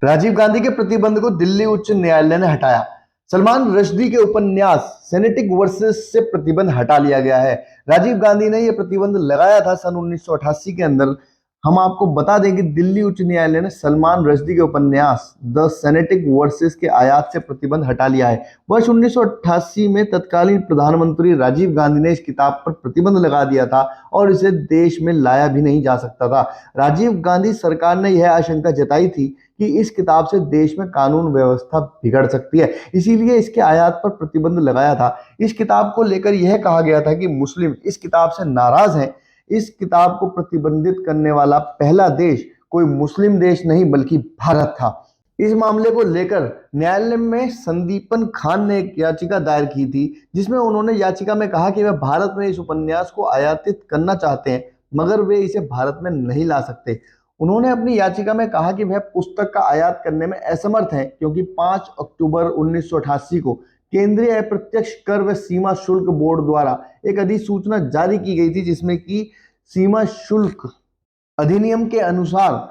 राजीव गांधी के प्रतिबंध को दिल्ली उच्च न्यायालय ने हटाया। सलमान रश्दी के उपन्यास सेनेटिक वर्सेस से प्रतिबंध हटा लिया गया है। राजीव गांधी ने यह प्रतिबंध लगाया था सन 1988 के अंदर। हम आपको बता दें कि दिल्ली उच्च न्यायालय ने सलमान रश्दी के उपन्यास द सेनेटिक वर्सेस के आयात से प्रतिबंध हटा लिया है। वर्ष 1988 में तत्कालीन प्रधानमंत्री राजीव गांधी ने इस किताब पर प्रतिबंध लगा दिया था और इसे देश में लाया भी नहीं जा सकता था। राजीव गांधी सरकार ने यह आशंका जताई थी कि इस किताब से देश में कानून व्यवस्था बिगड़ सकती है, इसीलिए इसके आयात पर प्रतिबंध लगाया था। इस किताब को लेकर यह कहा गया था कि मुस्लिम इस किताब से नाराज हैं। इस किताब को प्रतिबंधित करने वाला पहला देश कोई मुस्लिम देश नहीं बल्कि भारत था। इस मामले को लेकर न्यायालय में संदीपन खान ने एक याचिका दायर की थी, जिसमें उन्होंने याचिका में कहा कि वे भारत में इस उपन्यास को आयातित करना चाहते हैं, मगर वे इसे भारत में नहीं ला सकते। उन्होंने अपनी याचिका में कहा कि वह पुस्तक का आयात करने में असमर्थ हैं, क्योंकि 5 अक्टूबर 1988 को केंद्रीय अप्रत्यक्ष कर व सीमा शुल्क बोर्ड द्वारा एक अधिसूचना जारी की गई थी, जिसमें कि सीमा शुल्क अधिनियम के अनुसार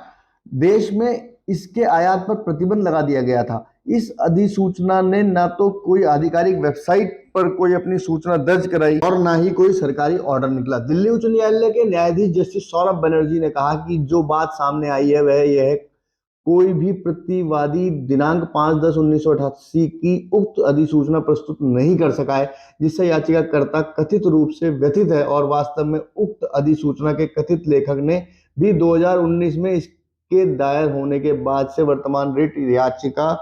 देश में इसके आयात पर प्रतिबंध लगा दिया गया था। इस अधिसूचना ने ना तो कोई आधिकारिक वेबसाइट पर कोई अपनी सूचना दर्ज कराई और ना ही कोई सरकारी ऑर्डर निकला। दिल्ली उच्च न्यायालय के न्यायाधीश जस्टिस सौरभ बनर्जी ने कहा कि जो बात सामने आई है वह यह है, कोई भी प्रतिवादी दिनांक 5/10/1988 की उक्त अधिसूचना प्रस्तुत नहीं कर सका है, जिससे याचिकाकर्ता कथित रूप से व्यथित है और वास्तव में उक्त अधिसूचना के कथित लेखक ने भी 2019 में इसके दायर होने के बाद से वर्तमान रिट याचिका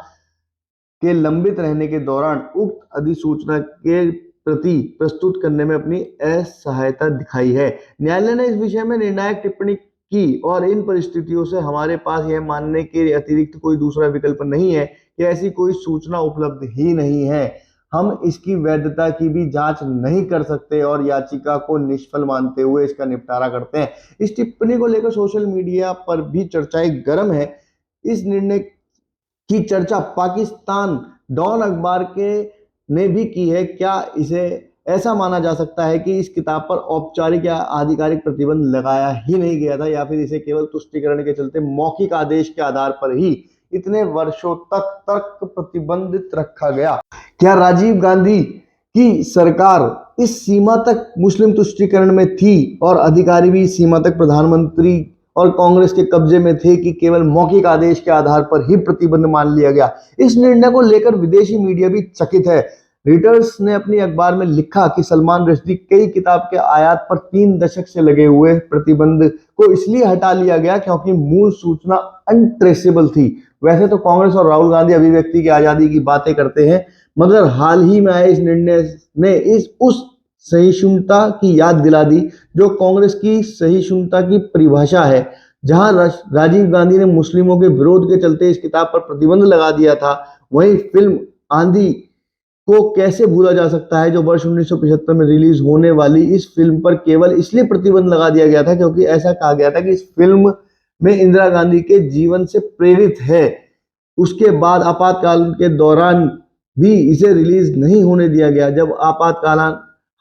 के लंबित रहने के दौरान उक्त अधिसूचना के प्रति प्रस्तुत करने में अपनी असहायता दिखाई है। न्यायालय ने इस विषय में निर्णायक टिप्पणी की और इन परिस्थितियों से हमारे पास यह मानने के अतिरिक्त कोई दूसरा विकल्प नहीं है कि ऐसी कोई सूचना उपलब्ध ही नहीं है। हम इसकी वैधता की भी जांच नहीं कर सकते और याचिका को निष्फल मानते हुए इसका निपटारा करते हैं। इस टिप्पणी को लेकर सोशल मीडिया पर भी चर्चाएं गर्म है। इस निर्णय की चर्चा पाकिस्तान डॉन अखबार के ने भी की है। क्या इसे ऐसा माना जा सकता है कि इस किताब पर औपचारिक या आधिकारिक प्रतिबंध लगाया ही नहीं गया था, या फिर इसे केवल तुष्टीकरण के चलते मौखिक आदेश के आधार पर ही इतने वर्षों तक प्रतिबंधित रखा गया? क्या राजीव गांधी की सरकार इस सीमा तक मुस्लिम तुष्टीकरण में थी और अधिकारी भी इस सीमा तक प्रधानमंत्री और कांग्रेस के कब्जे में थे कि केवल मौखिक आदेश के आधार पर ही प्रतिबंध मान लिया गया? इस निर्णय को लेकर विदेशी मीडिया भी चकित है। रीडर्स ने अपनी अखबार में लिखा कि सलमान रश्दी कई किताब के आयात पर 3 दशक से लगे हुए प्रतिबंध को इसलिए हटा लिया गया क्योंकि मूल सूचना अनट्रेसेबल थी। वैसे तो कांग्रेस और राहुल गांधी अभिव्यक्ति की आजादी की बातें करते हैं, मगर हाल ही में आए इस निर्णय ने उस सहिष्णुता की याद दिला दी जो कांग्रेस की सहिष्णुता की परिभाषा है। जहां राजीव गांधी ने मुस्लिमों के विरोध के चलते इस किताब पर प्रतिबंध लगा दिया था, वहीं फिल्म आंधी को कैसे भूला जा सकता है, जो वर्ष 1975 में रिलीज होने वाली इस फिल्म पर केवल इसलिए प्रतिबंध लगा दिया गया था क्योंकि ऐसा कहा गया था कि इस फिल्म में इंदिरा गांधी के जीवन से प्रेरित है। उसके बाद आपातकाल के दौरान भी इसे रिलीज नहीं होने दिया गया। जब आपातकाल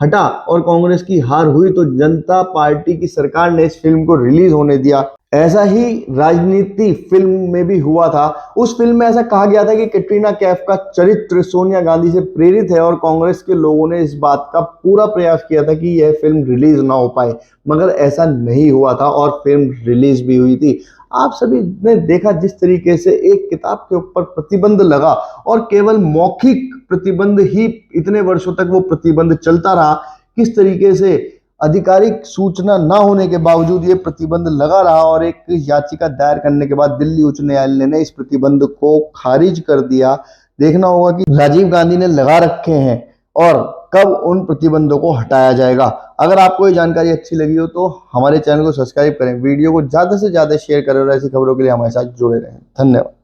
हटा और कांग्रेस की हार हुई तो जनता पार्टी की सरकार ने इस फिल्म को रिलीज होने दिया। ऐसा ही राजनीति फिल्म में भी हुआ था। उस फिल्म में ऐसा कहा गया था कि कैटरीना कैफ का चरित्र सोनिया गांधी से प्रेरित है और कांग्रेस के लोगों ने इस बात का पूरा प्रयास किया था कि यह फिल्म रिलीज ना हो पाए, मगर ऐसा नहीं हुआ था और फिल्म रिलीज भी हुई थी। आप सभी ने देखा जिस तरीके से एक किताब के ऊपर प्रतिबंध लगा और केवल मौखिक प्रतिबंध ही इतने वर्षों तक वो प्रतिबंध चलता रहा, किस तरीके से आधिकारिक सूचना ना होने के बावजूद ये प्रतिबंध लगा रहा और एक याचिका दायर करने के बाद दिल्ली उच्च न्यायालय ने इस प्रतिबंध को खारिज कर दिया। देखना होगा कि राजीव गांधी ने लगा रखे हैं और कब उन प्रतिबंधों को हटाया जाएगा। अगर आपको ये जानकारी अच्छी लगी हो तो हमारे चैनल को सब्सक्राइब करें, वीडियो को ज्यादा से ज्यादा शेयर करें और ऐसी खबरों के लिए हमारे साथ जुड़े रहें। धन्यवाद।